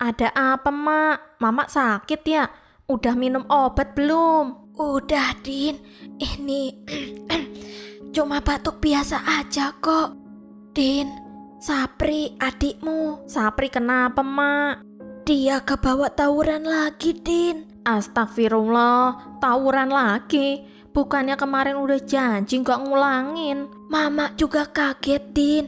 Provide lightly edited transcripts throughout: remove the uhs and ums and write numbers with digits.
Ada apa, Mak? Mama sakit ya? Udah minum obat belum? Udah, Din. Ini cuma batuk biasa aja kok. Din, Sapri adikmu, Sapri kenapa, Mak? dia kebawa tawuran lagi, Din. Astagfirullah, tawuran lagi. Bukannya kemarin udah janji gak ngulangin. Mama juga kaget, Din.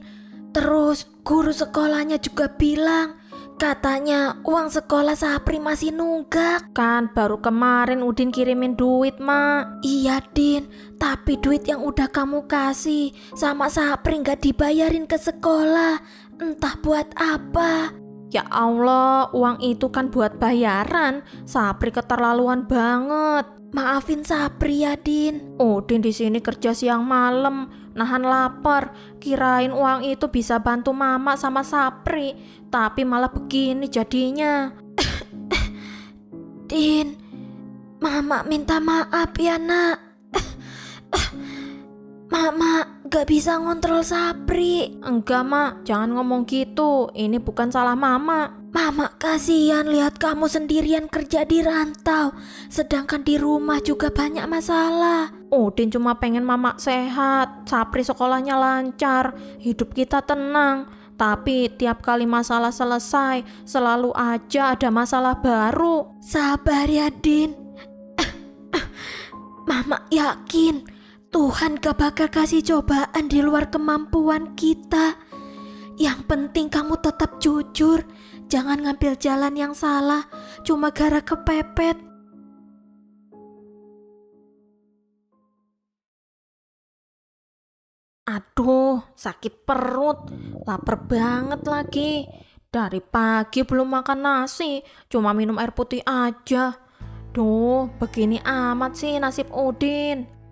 Terus guru sekolahnya juga bilang katanya uang sekolah Sapri masih nunggak. Kan baru kemarin Udin kirimin duit, Mak. Iya, Din, tapi duit yang udah kamu kasih sama Sapri nggak dibayarin ke sekolah. Entah buat apa. Ya Allah, uang itu kan buat bayaran. Sapri keterlaluan banget. Maafin Sapri ya, Din. Udin di sini kerja siang malam, nahan lapar. Kirain uang itu bisa bantu Mama sama Sapri, tapi malah begini jadinya. Din, Mama minta maaf ya, Nak. Mama gak bisa ngontrol Sapri. Enggak, Mak, jangan ngomong gitu. Ini bukan salah Mama. Mama kasihan lihat kamu sendirian kerja di rantau, sedangkan di rumah juga banyak masalah. Udin cuma pengen Mama sehat, Sapri sekolahnya lancar, hidup kita tenang. Tapi tiap kali masalah selesai, selalu aja ada masalah baru. Sabar ya, Din. Mama yakin Tuhan gak bakal kasih cobaan di luar kemampuan kita. Yang penting kamu tetap jujur. Jangan ngambil jalan yang salah cuma gara kepepet. Aduh, sakit perut, lapar banget lagi. Dari pagi belum makan nasi, cuma minum air putih aja. Duh, begini amat sih nasib Udin.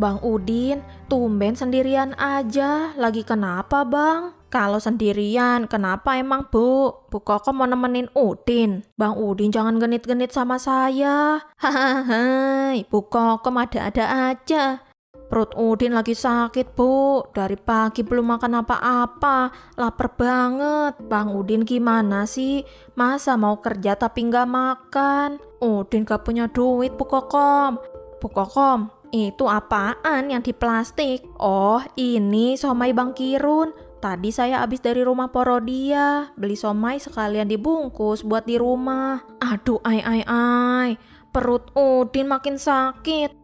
Bang Udin, tumben sendirian aja. Lagi kenapa, Bang? Kalau sendirian, kenapa emang, Bu? Bu Koko mau nemenin Udin. Bang Udin jangan genit-genit sama saya. Hahaha, Bu Koko ada-ada aja. Perut Udin lagi sakit, Bu. Dari pagi belum makan apa-apa. Lapar banget. Bang Udin gimana sih? Masa mau kerja tapi nggak makan? Udin gak punya duit, Bu Kokom. Bu Kokom, itu apaan yang di plastik? Oh, ini somai Bang Kirun. Tadi saya habis dari rumah Porodia. Beli somai sekalian dibungkus buat di rumah. Aduh, ai. Perut Udin makin sakit.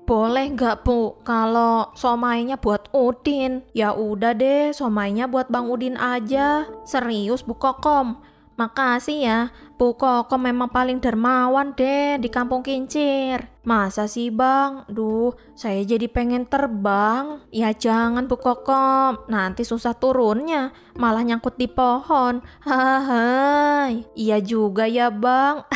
Boleh nggak, Bu, kalau somainya buat Udin? Ya udah deh, somainya buat Bang Udin aja. Serius, Bu Kokom. Makasih ya, Bu Kokom memang paling dermawan deh di Kampung Kincir. Masa sih, Bang? Duh, saya jadi pengen terbang. Ya jangan, Bu Kokom, nanti susah turunnya, malah nyangkut di pohon. Hahaha. Iya juga ya, Bang.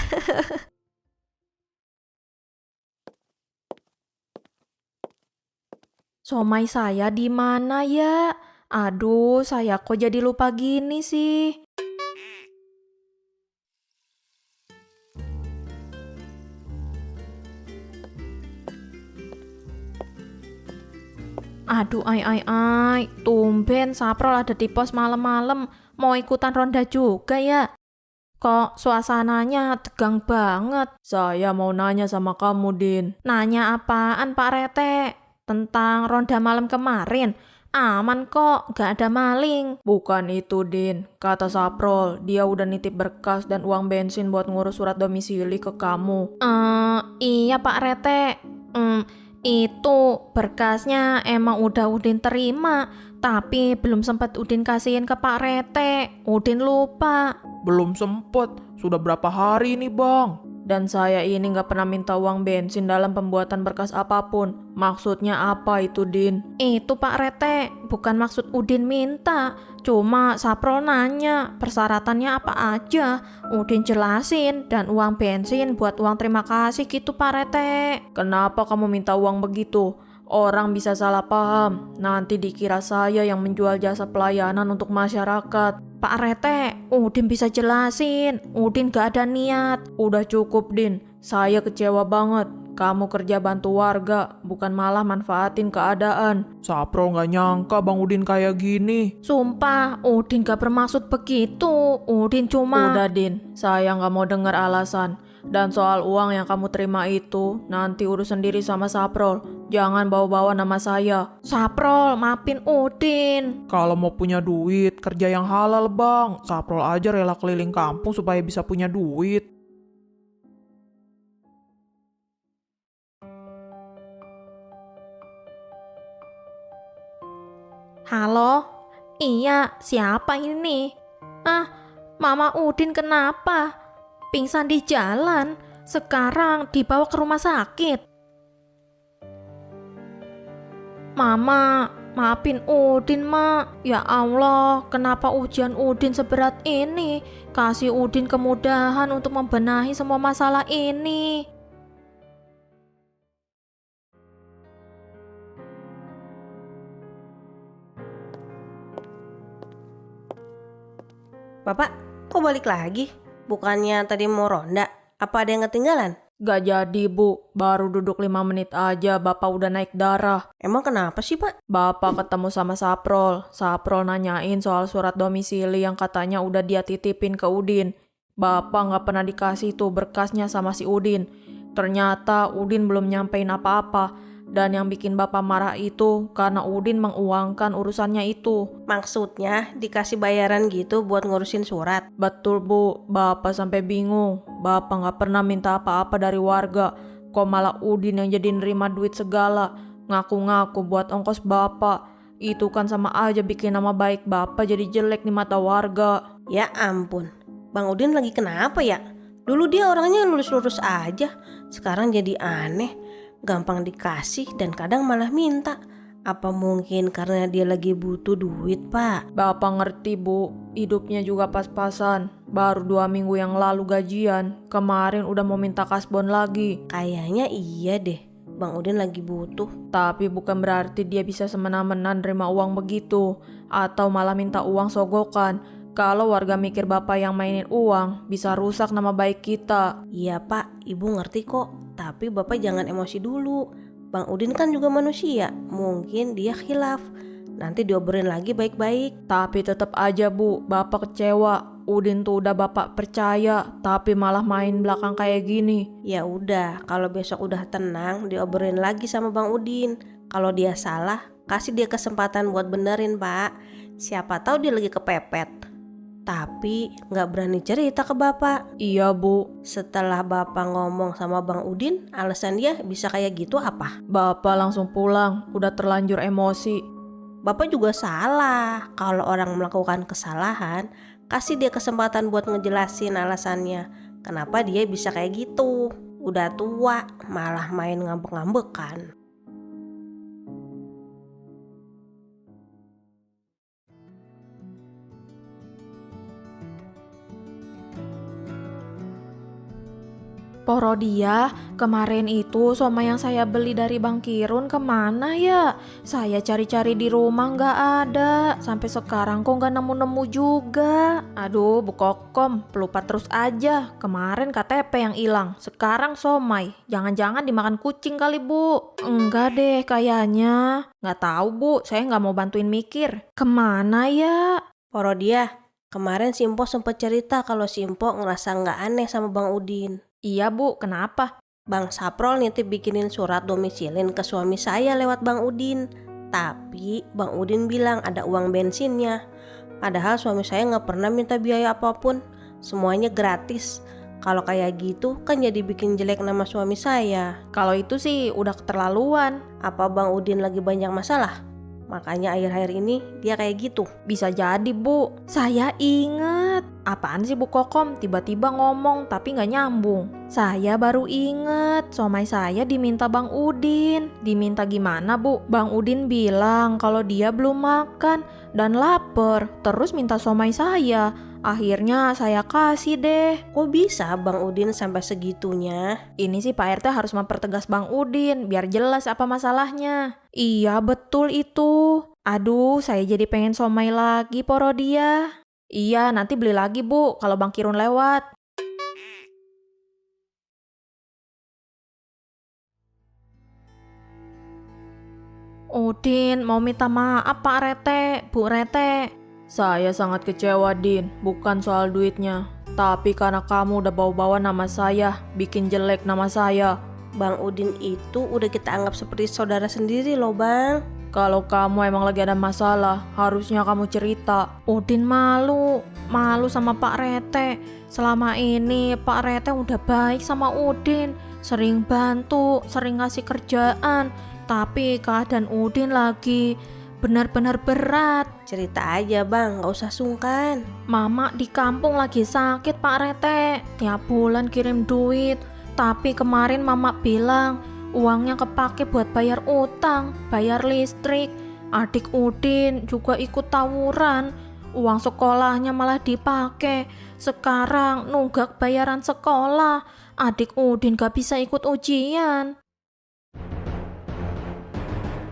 Somai saya di mana ya? Aduh, saya kok jadi lupa gini sih. Aduh, ai. Tumben Saprol ada di pos malam-malam. Mau ikutan ronda juga ya? Kok suasananya tegang banget? Saya mau nanya sama kamu, Din. Nanya apaan, Pak Rete? Tentang ronda malam kemarin? Aman kok, gak ada maling. Bukan itu, Din. Kata Saprol, dia udah nitip berkas dan uang bensin buat ngurus surat domisili ke kamu. Iya Pak Rete. Itu berkasnya emang udah Udin terima, tapi belum sempat Udin kasihin ke Pak Rete. Udin lupa. Belum sempet. Sudah berapa hari nih, Bang? Dan saya ini nggak pernah minta uang bensin dalam pembuatan berkas apapun. Maksudnya apa itu, Din? Itu Pak Rete, bukan maksud Udin minta. Cuma Saprol nanya persyaratannya apa aja. Udin jelasin dan uang bensin buat uang terima kasih gitu Pak Rete. Kenapa kamu minta uang begitu? Orang bisa salah paham. Nanti dikira saya yang menjual jasa pelayanan untuk masyarakat. Pak Rete, Udin bisa jelasin. Udin gak ada niat. Udah cukup, Din. Saya kecewa banget. Kamu kerja bantu warga, bukan malah manfaatin keadaan. Saprol nggak nyangka Bang Udin kayak gini. Sumpah, Udin gak bermaksud begitu. Udin cuma... Udah Din, saya nggak mau dengar alasan. Dan soal uang yang kamu terima itu, nanti urus sendiri sama Saprol. Jangan bawa-bawa nama saya. Saprol, maafin Udin. Kalau mau punya duit, kerja yang halal Bang. Saprol aja rela keliling kampung supaya bisa punya duit. Halo? Iya, siapa ini? Ah, Mama Udin kenapa? Pingsan di jalan. Sekarang dibawa ke rumah sakit. Mama, maafin Udin, Mak. Ya Allah, kenapa ujian Udin seberat ini? Kasih Udin kemudahan untuk membenahi semua masalah ini. Bapak, kok balik lagi? Bukannya tadi mau ronda? Apa ada yang ketinggalan? Gak jadi Bu, baru duduk 5 menit aja Bapak udah naik darah. Emang kenapa sih, Pak? Bapak ketemu sama Saprol. Saprol nanyain soal surat domisili yang katanya udah dia titipin ke Udin. Bapak gak pernah dikasih tuh berkasnya sama si Udin. Ternyata Udin belum nyampein apa-apa. Dan yang bikin Bapak marah itu karena Udin menguangkan urusannya itu. Maksudnya dikasih bayaran gitu buat ngurusin surat? Betul Bu, Bapak sampai bingung. Bapak gak pernah minta apa-apa dari warga. Kok malah Udin yang jadi nerima duit segala. Ngaku-ngaku buat ongkos Bapak. Itu kan sama aja bikin nama baik Bapak jadi jelek di mata warga. Ya ampun, Bang Udin lagi kenapa ya? Dulu dia orangnya lurus-lurus aja. Sekarang jadi aneh. Gampang dikasih dan kadang malah minta. Apa mungkin karena dia lagi butuh duit, Pak? Bapak ngerti Bu, hidupnya juga pas-pasan. Baru 2 minggu yang lalu gajian. Kemarin udah mau minta kasbon lagi. Kayaknya iya deh, Bang Udin lagi butuh. Tapi bukan berarti dia bisa semena-mena nerima uang begitu. Atau malah minta uang sogokan. Kalau warga mikir Bapak yang mainin uang, bisa rusak nama baik kita. Iya Pak, Ibu ngerti kok. Tapi Bapak jangan emosi dulu. Bang Udin kan juga manusia. Mungkin dia khilaf. Nanti diobrolin lagi baik-baik. Tapi tetap aja Bu, Bapak kecewa. Udin tuh udah Bapak percaya, tapi malah main belakang kayak gini. Ya udah, kalau besok udah tenang, diobrolin lagi sama Bang Udin. Kalau dia salah, kasih dia kesempatan buat benerin Pak. Siapa tahu dia lagi kepepet. Tapi gak berani cerita ke Bapak. Iya Bu. Setelah Bapak ngomong sama Bang Udin, alasan dia bisa kayak gitu apa? Bapak langsung pulang, udah terlanjur emosi. Bapak juga salah. Kalau orang melakukan kesalahan, kasih dia kesempatan buat ngejelasin alasannya. Kenapa dia bisa kayak gitu? Udah tua, malah main ngambek-ngambekan. Porodia, kemarin itu somai yang saya beli dari Bang Kirun kemana ya? Saya cari-cari di rumah nggak ada. Sampai sekarang kok nggak nemu-nemu juga. Aduh, Bu Kokom, pelupa terus aja. Kemarin KTP yang hilang, sekarang somai. Jangan-jangan dimakan kucing kali, Bu? Enggak deh kayaknya. Nggak tahu, Bu. Saya nggak mau bantuin mikir. Kemana ya? Porodia, kemarin Simpo sempet cerita kalau Simpo ngerasa nggak aneh sama Bang Udin. Iya, Bu. Kenapa? Bang Saprol nitip bikinin surat domisilin ke suami saya lewat Bang Udin. Tapi Bang Udin bilang ada uang bensinnya. Padahal suami saya nggak pernah minta biaya apapun. Semuanya gratis. Kalau kayak gitu kan jadi bikin jelek nama suami saya. Kalau itu sih udah keterlaluan. Apa Bang Udin lagi banyak masalah? Makanya akhir-akhir ini dia kayak gitu. Bisa jadi, Bu. Saya inget. Apaan sih Bu Kokom? Tiba-tiba ngomong tapi nggak nyambung. Saya baru inget. Somai saya diminta Bang Udin. Diminta gimana, Bu? Bang Udin bilang kalau dia belum makan dan lapar. Terus minta somai saya. Akhirnya saya kasih deh. Kok bisa Bang Udin sampai segitunya? Ini sih Pak RT harus mempertegas Bang Udin biar jelas apa masalahnya. Iya betul itu. Aduh, saya jadi pengen somai lagi Porodia. Iya, nanti beli lagi Bu kalau Bang Kirun lewat. Udin mau minta maaf Pak Rete, Bu Rete. Saya sangat kecewa, Din. Bukan soal duitnya. Tapi karena kamu udah bawa-bawa nama saya, bikin jelek nama saya. Bang Udin itu udah kita anggap seperti saudara sendiri loh Bang. Kalau kamu emang lagi ada masalah, harusnya kamu cerita. Udin malu sama Pak Rete. Selama ini Pak Rete udah baik sama Udin, sering bantu, sering ngasih kerjaan. Tapi keadaan Udin lagi benar-benar berat. Cerita aja Bang, gak usah sungkan. Mama di kampung lagi sakit Pak Rete. Tiap bulan kirim duit. Tapi kemarin Mama bilang uangnya kepake buat bayar utang, bayar listrik. Adik Udin juga ikut tawuran. Uang sekolahnya malah dipakai. Sekarang nunggak bayaran sekolah. Adik Udin gak bisa ikut ujian.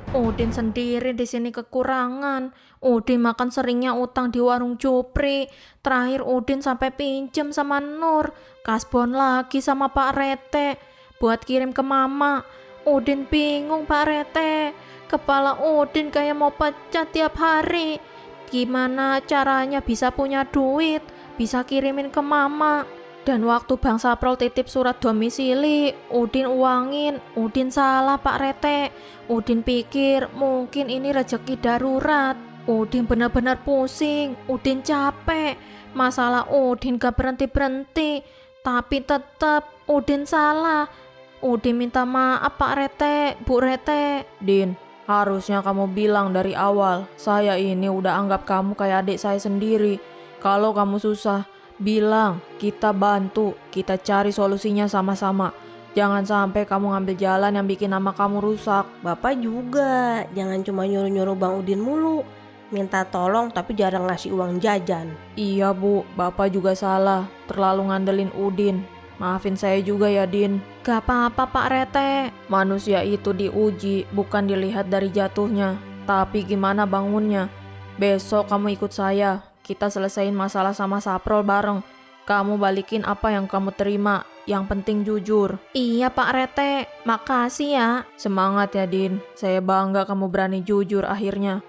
Udin sendiri di sini kekurangan. Udin makan seringnya utang di warung Jupri. Terakhir Udin sampai pinjem sama Nur. Kasbon lagi sama Pak Rete buat kirim ke Mama. Udin bingung Pak Rete. Kepala Udin kayak mau pecah tiap hari. Gimana caranya bisa punya duit, bisa kirimin ke Mama? Dan waktu Bang Saprol titip surat domisili, Udin uangin. Udin salah Pak Rete. Udin pikir mungkin ini rezeki darurat. Udin benar-benar pusing. Udin capek. Masalah Udin gak berhenti-berhenti. Tapi tetap Udin salah. Udin minta maaf Pak Rete, Bu Rete. Din, harusnya kamu bilang dari awal. Saya ini udah anggap kamu kayak adik saya sendiri. Kalau kamu susah, bilang, kita bantu, kita cari solusinya sama-sama. Jangan sampai kamu ngambil jalan yang bikin nama kamu rusak. Bapak juga, jangan cuma nyuruh-nyuruh Bang Udin mulu. Minta tolong tapi jarang ngasih uang jajan. Iya Bu, Bapak juga salah, terlalu ngandelin Udin. Maafin saya juga ya Din. Gak apa-apa Pak Rete. Manusia itu diuji, bukan dilihat dari jatuhnya, tapi gimana bangunnya. Besok kamu ikut saya, kita selesain masalah sama Saprol bareng. Kamu balikin apa yang kamu terima, yang penting jujur. Iya Pak Rete, makasih ya. Semangat ya Din, saya bangga kamu berani jujur akhirnya.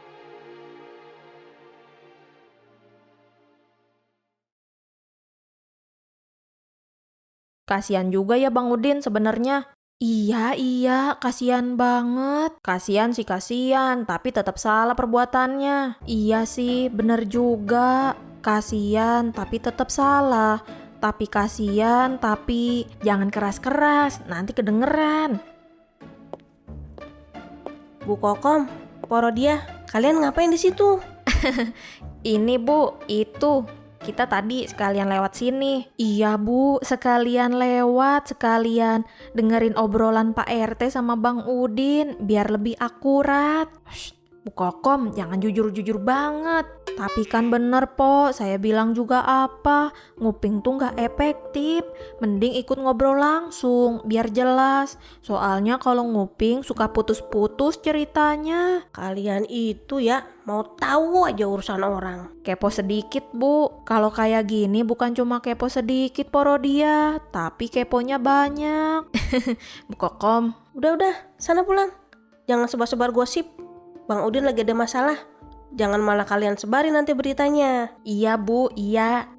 Kasian juga ya Bang Udin sebenarnya. Iya, kasihan banget. Kasian sih kasihan, tapi tetap salah perbuatannya. Iya sih, bener juga. Kasian, tapi tetap salah. Tapi kasian, tapi jangan keras-keras, nanti kedengeran. Bu Kokom, Porodia, kalian ngapain di situ? Ini Bu, itu. Kita tadi sekalian lewat sini. Iya Bu, sekalian lewat, sekalian dengerin obrolan Pak RT sama Bang Udin biar lebih akurat. Shh, Bu Kokom, jangan jujur-jujur banget. Tapi kan bener Po, saya bilang juga apa, nguping tuh gak efektif. Mending ikut ngobrol langsung, biar jelas. Soalnya kalau nguping suka putus-putus ceritanya. Kalian itu ya, mau tahu aja urusan orang. Kepo sedikit Bu, kalau kayak gini bukan cuma kepo sedikit Porodia, tapi keponya banyak. Bu Kokom. Udah, sana pulang. Jangan sebar-sebar gosip. Bang Udin lagi ada masalah. Jangan malah kalian sebarin nanti beritanya. Iya Bu, iya.